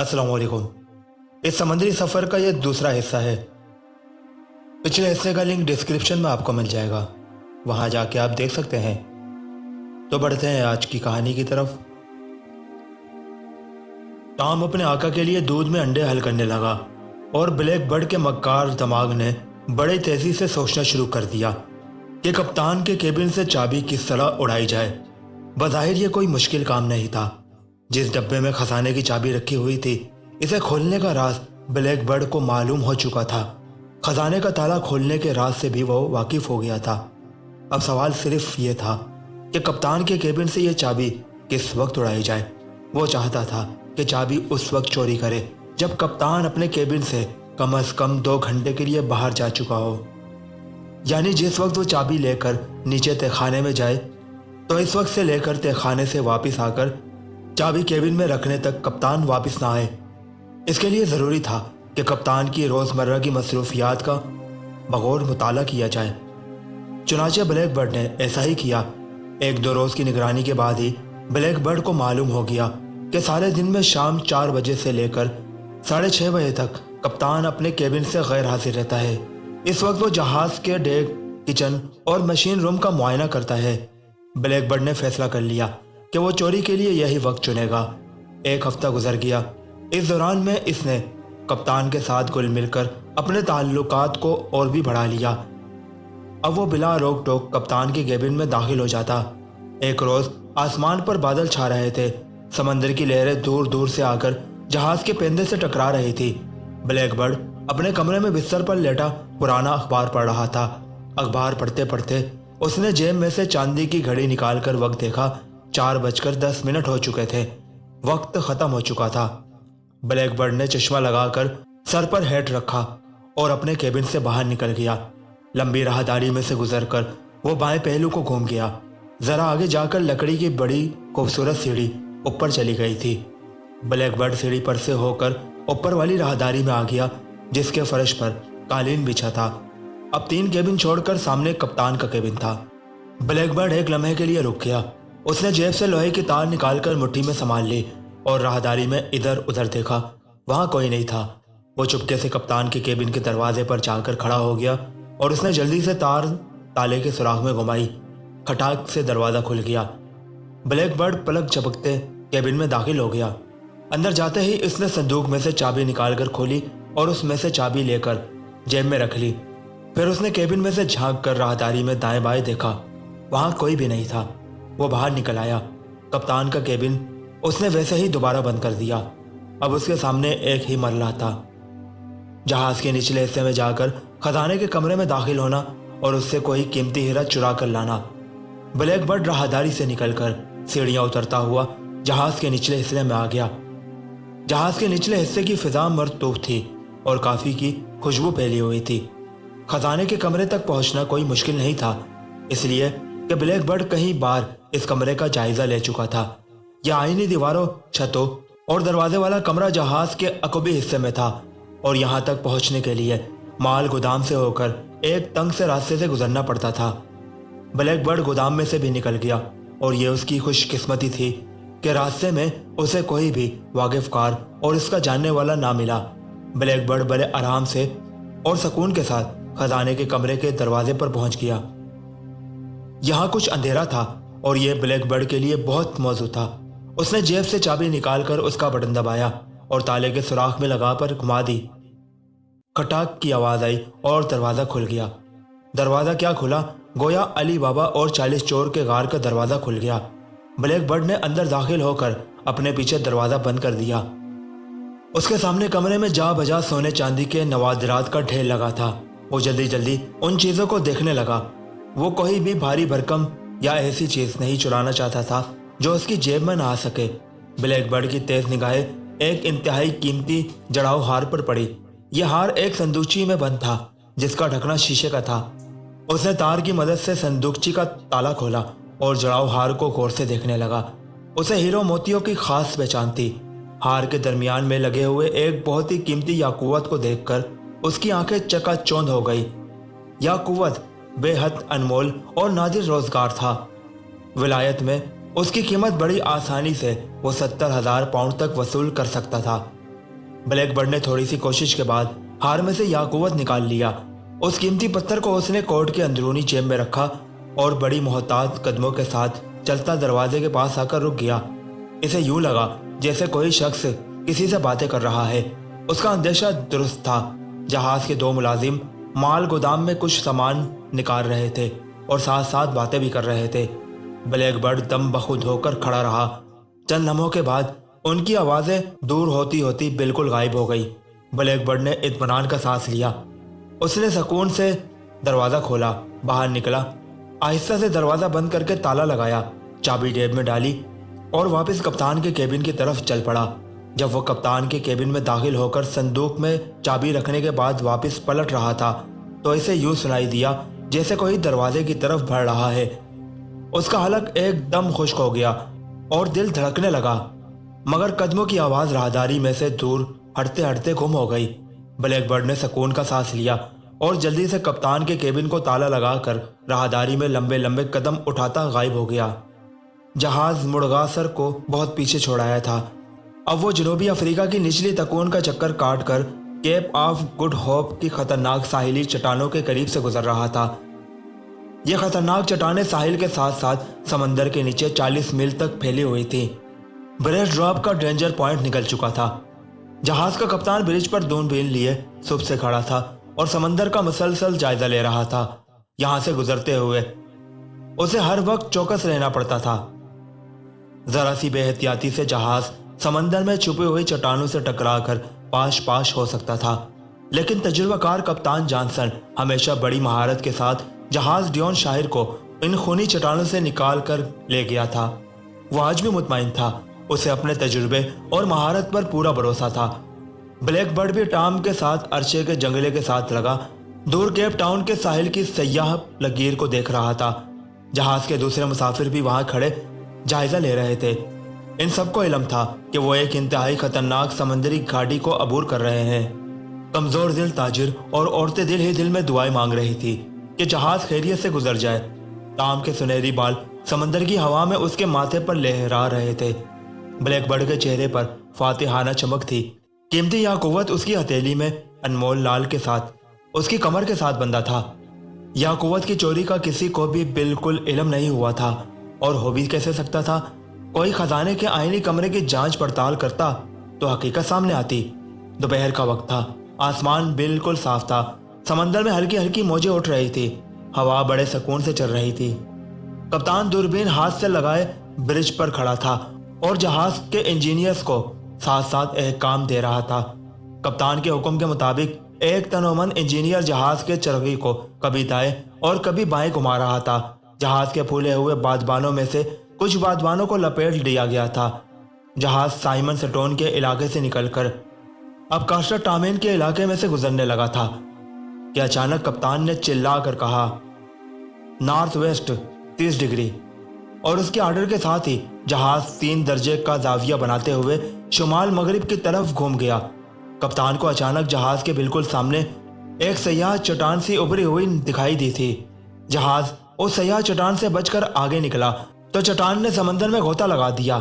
अस्सलाम वालेकुम। इस समुद्री सफ़र का ये दूसरा हिस्सा है। पिछले हिस्से का लिंक डिस्क्रिप्शन में आपको मिल जाएगा, वहाँ जाके आप देख सकते हैं। तो बढ़ते हैं आज की कहानी की तरफ। टॉम अपने आका के लिए दूध में अंडे हल करने लगा और ब्लैक बर्ड के मक्कार दिमाग ने बड़ी तेज़ी से सोचना शुरू कर दिया कि कप्तान के केबिन से चाबी किस तरह उड़ाई जाए। बज़ाहिर ये कोई मुश्किल काम नहीं था। जिस डब्बे में खजाने की चाबी रखी हुई थी, इसे खोलने का राज ब्लैक बर्ड को मालूम हो चुका था। खजाने का ताला खोलने के राज से भी वो वाकिफ हो गया था। अब सवाल सिर्फ ये था कि कप्तान के केबिन से ये चाबी किस वक्त उड़ाई जाए। वो चाहता था कि चाबी उस वक्त चोरी करे जब कप्तान अपने केबिन से कम से कम 2 घंटे के लिए बाहर जा चुका हो, यानी जिस वक्त वो चाबी लेकर नीचे तहखाने में जाए, तो इस वक्त से लेकर तहखाने से वापस आकर चाबी केबिन में रखने तक कप्तान वापस ना आए। इसके लिए ज़रूरी था कि कप्तान की रोज़मर्रा की मसरूफियात का बगौर मुताला किया जाए। चुनाचे ब्लैक बर्ड ने ऐसा ही किया। 1-2 रोज़ की निगरानी के बाद ही ब्लैक बर्ड को मालूम हो गया कि सारे दिन में शाम 4 बजे से लेकर 6:30 बजे तक कप्तान अपने केबिन से गैर हाजिर रहता है। इस वक्त वो जहाज़ के डेक, किचन और मशीन रूम का मुआयना करता है। ब्लैक बर्ड ने फैसला कर लिया कि वो चोरी के लिए यही वक्त चुनेगा। 1 हफ्ता गुजर गया। इस दौरान में इसने कप्तान के साथ घुल मिलकर अपने ताल्लुकात को और भी बढ़ा लिया। अब वो बिला रोक टोक कप्तान के केबिन में दाखिल हो जाता। एक रोज़ आसमान पर बादल छा रहे थे। समंदर की लहरें दूर दूर से आकर जहाज़ के पेंदे से टकरा रही थी। ब्लैक बर्ड अपने कमरे में बिस्तर पर लेटा पुराना अखबार पढ़ रहा था। अखबार पढ़ते पढ़ते उसने जेब में से चांदी की घड़ी निकाल कर वक्त देखा। 4:10 हो चुके थे। वक्त ख़त्म हो चुका था। ब्लैक बर्ड ने चश्मा लगाकर सर पर हैट रखा और अपने केबिन से बाहर निकल गया। लंबी राहदारी में से गुजरकर वो बाएं पहलू को घूम गया। ज़रा आगे जाकर लकड़ी की बड़ी खूबसूरत सीढ़ी ऊपर चली गई थी। ब्लैक बर्ड सीढ़ी पर से होकर ऊपर वाली राहदारी में आ गया, जिसके फर्श पर कालीन बिछा था। अब 3 केबिन छोड़कर सामने कप्तान का केबिन था। ब्लैक बर्ड एक लम्हे के लिए रुक गया। उसने जेब से लोहे की तार निकालकर मुट्ठी में संभाल ली और राहदारी में इधर उधर देखा। वहां कोई नहीं था। वो चुपके से कप्तान के केबिन के दरवाजे पर जाकर खड़ा हो गया और उसने जल्दी से तार ताले के सुराख में घुमाई। खटाक से दरवाज़ा खुल गया। ब्लैक बर्ड पलक झपकते केबिन में दाखिल हो गया। अंदर जाते ही उसने संदूक में से चाबी निकालकर खोली और उसमें से चाबी लेकर जेब में रख ली। फिर उसने केबिन में से झांक कर राहदारी में दाएं बाएं देखा। वहां कोई भी नहीं था। वो बाहर निकल आया। कप्तान का केबिन उसने वैसे ही दोबारा बंद कर दिया। अब उसके सामने एक ही मरला था, जहाज़ के निचले हिस्से में जाकर खजाने के कमरे में दाखिल होना और उससे कोई कीमती हीरा चुरा कर लाना। ब्लैक बर्ड राहदारी से निकलकर सीढ़ियां उतरता हुआ जहाज़ के निचले हिस्से में आ गया। जहाज़ के निचले हिस्से की फिजा मरतूब थी और काफ़ी की खुशबू फैली हुई थी। खजाने के कमरे तक पहुंचना कोई मुश्किल नहीं था, इसलिए कि ब्लैक बर्ड कई बार इस कमरे का जायजा ले चुका था। यह आईनी दीवारों, छतों और दरवाजे वाला कमरा जहाज़ के अकबी हिस्से में था और यहाँ तक पहुँचने के लिए माल गोदाम से होकर एक तंग से रास्ते से गुजरना पड़ता था। ब्लैक बर्ड गोदाम में से भी निकल गया और ये उसकी खुशकिस्मती थी कि रास्ते में उसे कोई भी वाकिफकार और इसका जानने वाला ना मिला। ब्लैक बर्ड बड़े आराम से और सुकून के साथ खजाने के कमरे के दरवाजे पर पहुंच गया। यहाँ कुछ अंधेरा था और यह ब्लैक बर्ड के लिए बहुत मौजूद था। उसने जेब से चाबी निकालकर उसका बटन दबाया और ताले के सुराख में लगाकर घुमा दी। खटाक की आवाज़ आई और दरवाज़ा खुल गया। दरवाज़ा क्या खुला, गोया अली बाबा और 40 चोर के गार का दरवाज़ा खुल गया। ब्लैक बर्ड ने अंदर दाखिल होकर अपने पीछे दरवाज़ा बंद कर दिया। उसके सामने कमरे में जा बजा सोने चांदी के नवादरात का ढेर लगा था। वो जल्दी जल्दी उन चीज़ों को देखने लगा। वो कोई भी भारी भरकम या ऐसी चीज़ नहीं चुराना चाहता था जो उसकी जेब में ना आ सके। ब्लैक बर्ड की तेज निगाहें एक इंतहाई कीमती जड़ाऊ हार पर पड़ी। यह हार एक संदूकची में बंद था, जिसका ढकना शीशे का था। उसने तार की मदद से संदूकची का ताला खोला और जड़ाऊ हार को गौर से देखने लगा। उसे हीरो मोतियों की खास पहचान थी। हार के दरमियान में लगे हुए एक बहुत ही कीमती याकूत को देखकर उसकी आंखें चकाचौंध हो गई। याकूत बेहद अनमोल और नादिर रोजगार था। विलायत में उसकी कीमत बड़ी आसानी से वो 70,000 पाउंड तक वसूल कर सकता था। ब्लैक बर्ड ने थोड़ी सी कोशिश के बाद हार में से याकूवत निकाल लिया। उस कीमती पत्थर को उसने कोट के अंदरूनी जेब में रखा और बड़ी मोहतात कदमों के साथ चलता दरवाजे के पास आकर रुक गया। इसे यूं लगा जैसे कोई शख्स किसी से बातें कर रहा है। उसका अंदेशा दुरुस्त था। जहाज के 2 मुलाजिम माल गोदाम में कुछ सामान निकाल रहे थे और साथ साथ बातें भी कर रहे थे। ब्लैक बर्ड दम बखुद होकर खड़ा रहा। चंद लम्हों के बाद उनकी आवाज़ें दूर होती होती बिल्कुल गायब हो गई। ब्लैक बर्ड ने इत्मीनान का सांस लिया। उसने सुकून से दरवाज़ा खोला, बाहर निकला, आहिस्ता से दरवाज़ा बंद करके ताला लगाया, चाबी जेब में डाली और वापस कप्तान के केबिन की तरफ चल पड़ा। जब वो कप्तान के केबिन में दाखिल होकर संदूक में चाबी रखने के बाद वापस पलट रहा था तो इसे यूं सुनाई दिया जैसे कोई दरवाजे की तरफ बढ़ रहा है। उसका हलक एकदम खुश्क हो गया और दिल धड़कने लगा, मगर कदमों की आवाज़ राहदारी में से दूर हटते हटते गुम हो गई। ब्लैक बर्ड ने सुकून का सांस लिया और जल्दी से कप्तान के केबिन को ताला लगाकर राहदारी में लंबे लंबे कदम उठाता गायब हो गया। जहाज मुड़गासर को बहुत पीछे छोड़ाया था। अब वो जनूबी अफ्रीका की निचली तकून का चक्कर काट कर केप ऑफ गुड होप की खतरनाक साहिली चट्टानों के करीब से गुजर रहा था। ये खतरनाक चट्टानें साहिल के साथ साथ समंदर के नीचे 40 मील तक फैली हुई थी। ब्रेस ड्रॉप का डेंजर पॉइंट निकल चुका था। जहाज का कप्तान ब्रिज पर दूरबीन लिए सुबह से खड़ा था और समंदर का मुसलसल जायजा ले रहा था। यहां से गुजरते हुए उसे हर वक्त चौकस रहना पड़ता था। जरा सी बेहतियाती से जहाज समंदर में छुपी हुई चट्टानों से टकराकर पाश पाश हो सकता था, लेकिन तजुर्बाकार कप्तान जॉनसन हमेशा बड़ी महारत के साथ जहाज ड्योन शाहिर को इन खूनी चट्टानों से निकाल कर ले गया था। वो आज भी मुतमईन था। उसे अपने तजुर्बे और महारत पर पूरा भरोसा था। ब्लैक बर्ड भी टाम के साथ अरशे के जंगले के साथ लगा दूर केप टाउन के साहिल की सयाह लकीर को देख रहा था। जहाज के दूसरे मुसाफिर भी वहां खड़े जायजा ले रहे थे। इन सबको इल्म था कि वो एक इंतहाई खतरनाक समंदरी घाटी को अबूर कर रहे हैं। कमजोर दिल ताजिर और औरतें दिल ही दिल में दुआएं मांग रही थी कि जहाज खैरियत से गुजर जाए। टाम के सुनहरी बाल समंदर की हवा में उसके माथे पर लहरा रहे थे। ब्लैक बर्ड के चेहरे पर फातिहाना चमक थी। कीमती याकूवत उसकी हथेली में अनमोल लाल के साथ उसकी कमर के साथ बंधा था। याकूवत की चोरी का किसी को भी बिल्कुल इल्म नहीं हुआ था और हो भी कैसे सकता था। कोई खजाने के आईनी कमरे की जांच पड़ताल करता तो हकीकत सामने आती। दोपहर का वक्त था। आसमान बिल्कुल साफ था। समंदर में हल्की हल्की मौजें उठ रही थी। हवा बड़े सुकून से चल रही थी। कप्तान दूरबीन हाथ से लगाए ब्रिज पर खड़ा था और जहाज के इंजीनियर्स को साथ साथ एक काम दे रहा था। कप्तान के हुक्म के मुताबिक एक तनोमंद इंजीनियर जहाज के चरखी को कभी दाएं और कभी बाएं घुमा रहा था। जहाज के फूले हुए बादबानों में से कुछ बादबानों को लपेट दिया गया था। जहाज साइमन स्टोन के इलाके से निकलकर अब कास्टर टामेन के इलाके में से गुजरने लगा था कि अचानक कप्तान ने चिल्ला कर कहा, नॉर्थ वेस्ट 30 डिग्री। और उसके आर्डर के साथ ही जहाज 3 दर्जे का जाविया बनाते हुए शुमाल मगरिब की तरफ घूम गया। कप्तान को अचानक जहाज के बिल्कुल सामने एक सयाह चट्टान सी उभरी हुई दिखाई दी थी। जहाज उस सयाह चट्टान से बचकर आगे निकला तो चट्टान ने समंदर में गोता लगा दिया।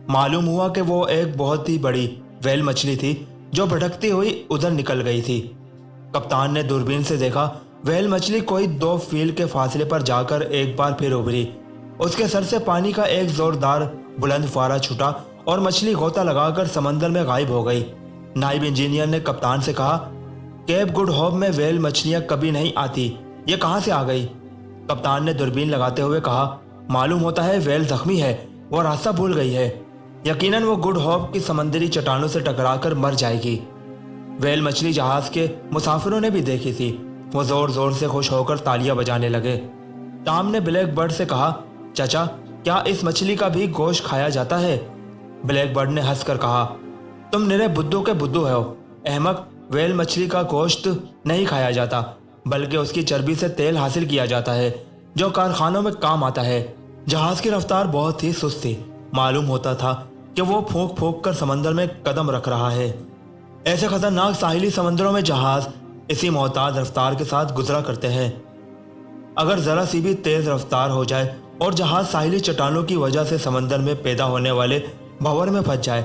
मालूम हुआ कि वो एक बहुत ही बड़ी व्हेल मछली थी जो भटकती हुई उधर निकल गई थी। कप्तान ने दूरबीन से देखा, व्हेल मछली कोई 2 मील के फासले पर जाकर एक बार फिर उभरी। उसके सर से पानी का एक जोरदार बुलंद फुआरा छूटा और मछली गोता लगाकर समंदर में गायब हो गई। नाइब इंजीनियर ने कप्तान से कहा, केप गुड होप में व्हेल मछलियां कभी नहीं आती, ये कहां से आ गई? कप्तान ने दूरबीन लगाते हुए कहा, मालूम होता है व्हेल जख्मी है, वो रास्ता भूल गई है। यकीनन वो गुड होप की समंदरी चट्टानों से टकराकर मर जाएगी। व्हेल मछली जहाज के मुसाफिरों ने भी देखी थी। वो जोर जोर से खुश होकर तालियां बजाने लगे। टॉम ने ब्लैक बर्ड से कहा, चाचा क्या इस मछली का भी गोश्त खाया जाता है? ब्लैक बर्ड ने हंसकर कहा, तुम निरे बुद्धू के बुद्धू हो अहमक। व्हेल मछली का गोश्त नहीं खाया जाता, बल्कि उसकी चर्बी से तेल हासिल किया जाता है जो कारखानों में काम आता है। जहाज की रफ्तार बहुत ही सुस्त थी। मालूम होता था कि वो फूंक फूंक कर समंदर में कदम रख रहा है। ऐसे खतरनाक साहिली समंदरों में जहाज इसी मोहताज रफ्तार के साथ गुजरा करते हैं। अगर जरा सी भी तेज रफ्तार हो जाए और जहाज साहिली चट्टानों की वजह से समंदर में पैदा होने वाले भंवर में फंस जाए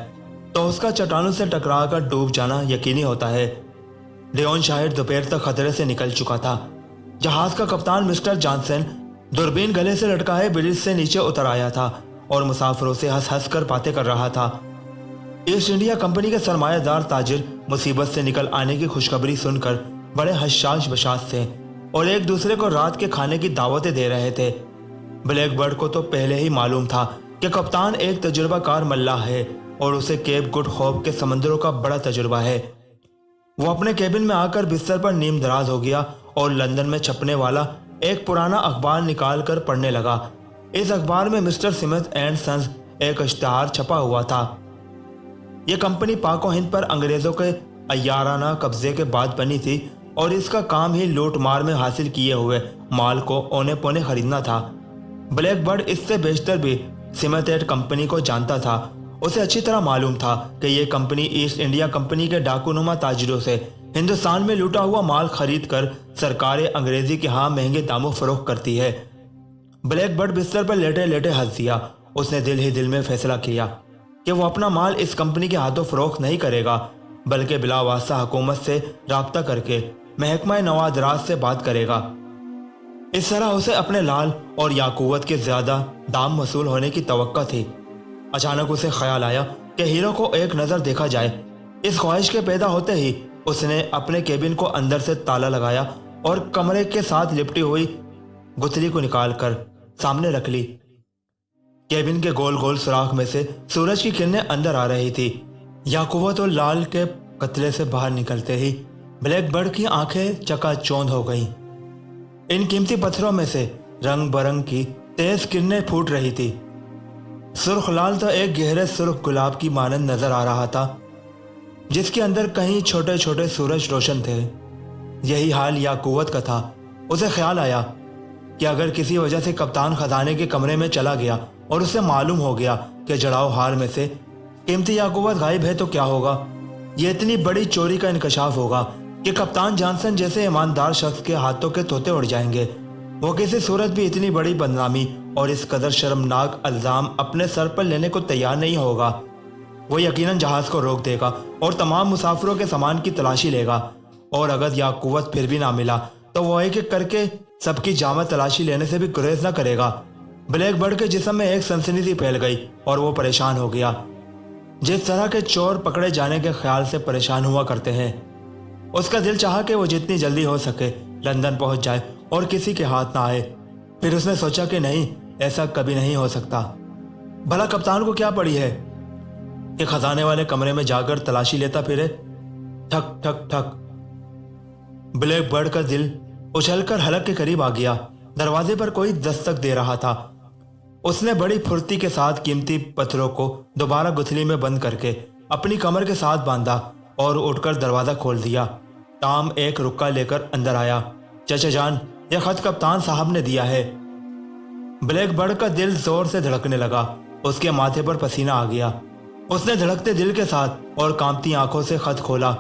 तो उसका चट्टानों से टकरा कर डूब जाना यकीनी होता है। लियोन शायद दोपहर तक खतरे से निकल चुका था। जहाज का कप्तान मिस्टर जॉनसन दूरबीन गले से लटकाए ब्रिज से नीचे उतर आया था और मुसाफिरों से हंस हंस कर बातें कर रहा था। ईस्ट इंडिया कंपनी के सरमायादार ताजिर मुसीबत से निकल आने की खुशखबरी सुनकर बड़े हशाश बशाश थे और एक दूसरे को रात के खाने की दावतें दे रहे थे। ब्लैक बर्ड को तो पहले ही मालूम था कि कप्तान एक तजुर्बाकार मल्लाह है और उसे केप गुड होप के समंदरों का बड़ा तजुर्बा है। वो अपने केबिन में आकर बिस्तर पर नीम दराज हो गया और लंदन में छपने वाला एक पुराना अखबार निकाल कर पढ़ने लगा। इस अखबार में मिस्टर स्मिथ एंड सन्स एक इश्तिहार छपा हुआ था। यह कंपनी पाको हिंद पर अंग्रेजों के अय्याराना कब्जे के बाद बनी थी और इसका काम ही लूट मार में हासिल किए हुए माल को औने पौने खरीदना था। ब्लैक बर्ड इससे बेशतर भी स्मिथ एंड कंपनी को जानता था। उसे अच्छी तरह मालूम था कि यह कंपनी ईस्ट इंडिया कंपनी के डाकूनुमा ताजिरों से हिंदुस्तान में लूटा हुआ माल खरीद कर सरकार अंग्रेजी के यहाँ महंगे दामों फरोख्त करती है। ब्लैक बर्ड बिस्तर पर लेटे लेटे हंस दिया। उसने दिल ही दिल में फैसला किया कि वो अपना माल इस कंपनी के हाथों फरोख्त नहीं करेगा, बल्कि बिला वास्ता हुकूमत से राब्ता करके महकमा नवादरात से बात करेगा। इस तरह उसे अपने लाल और याकूवत के ज्यादा दाम वसूल होने की तवक्का थी। अचानक उसे ख्याल आया कि हीरो को एक नज़र देखा जाए। इस ख्वाहिश के पैदा होते ही उसने अपने केबिन को अंदर से ताला लगाया और कमरे के साथ लिपटी हुई गुथली को निकालकर सामने रख ली। केबिन के गोल गोल सुराख में से सूरज की किरणें अंदर आ रही थी। याकूबत और लाल के कतले से बाहर निकलते ही ब्लैक बर्ड की आंखें चकाचौंध हो गईं। इन कीमती पत्थरों में से रंग बरंग की तेज किरणें फूट रही थी। सुर्ख लाल तो एक गहरे सुर्ख गुलाब की मानंद नजर आ रहा था, जिसके अंदर कहीं छोटे छोटे सूरज रोशन थे। यही हाल याकूबत का था। उसे ख्याल आया कि अगर किसी वजह से कप्तान खजाने के कमरे में चला गया और उसे मालूम हो गया कि जड़ाव हार में से कीमती याकूबत गायब है तो क्या होगा। यह इतनी बड़ी चोरी का इंकशाफ होगा कि कप्तान जॉनसन जैसे ईमानदार शख्स के हाथों के तोते उड़ जाएंगे। वो किसी सूरत भी इतनी बड़ी बदनामी और इस कदर शर्मनाक इल्जाम अपने सर पर लेने को तैयार नहीं होगा। वो यकीनन जहाज को रोक देगा और तमाम मुसाफिरों के सामान की तलाशी लेगा, और अगर याकूबत फिर भी ना मिला तो वो एक एक करके सबकी जामा तलाशी लेने से भी गुरेज न करेगा। ब्लैक बर्ड के जिस्म में एक सनसनी सी फैल गई और वो परेशान हो गया, जिस तरह के चोर पकड़े जाने के ख्याल से परेशान हुआ करते हैं। उसका दिल चाहा कि वो जितनी जल्दी हो सके लंदन पहुंच जाए और किसी के हाथ ना आए। फिर उसने सोचा कि नहीं, ऐसा कभी नहीं हो सकता। भला कप्तान को क्या पड़ी है कि खजाने वाले कमरे में जाकर तलाशी लेता फिरे। ठक ठक ठक। ब्लैक बर्ड का दिल उछलकर हलक के करीब आ गया। दरवाजे पर कोई दस्तक दे रहा था। उसने बड़ी फुर्ती के साथ कीमती पत्थरों को दोबारा गुथली में बंद करके अपनी कमर के साथ बांधा और उठकर दरवाजा खोल दिया। टॉम एक रुक्का लेकर अंदर आया। चाचा जान, यह खत कप्तान साहब ने दिया है। ब्लैक बर्ड का दिल जोर से धड़कने लगा। उसके माथे पर पसीना आ गया। उसने धड़कते दिल के साथ और कांपती आंखों से खत खोला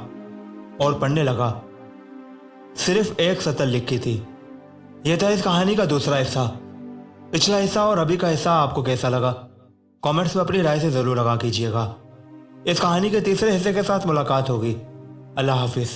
और पढ़ने लगा। सिर्फ एक सतर लिखी थी। यह था इस कहानी का दूसरा हिस्सा। पिछला हिस्सा और अभी का हिस्सा आपको कैसा लगा? कमेंट्स में अपनी राय से जरूर लगा कीजिएगा। इस कहानी के तीसरे हिस्से के साथ मुलाकात होगी। अल्लाह हाफिज।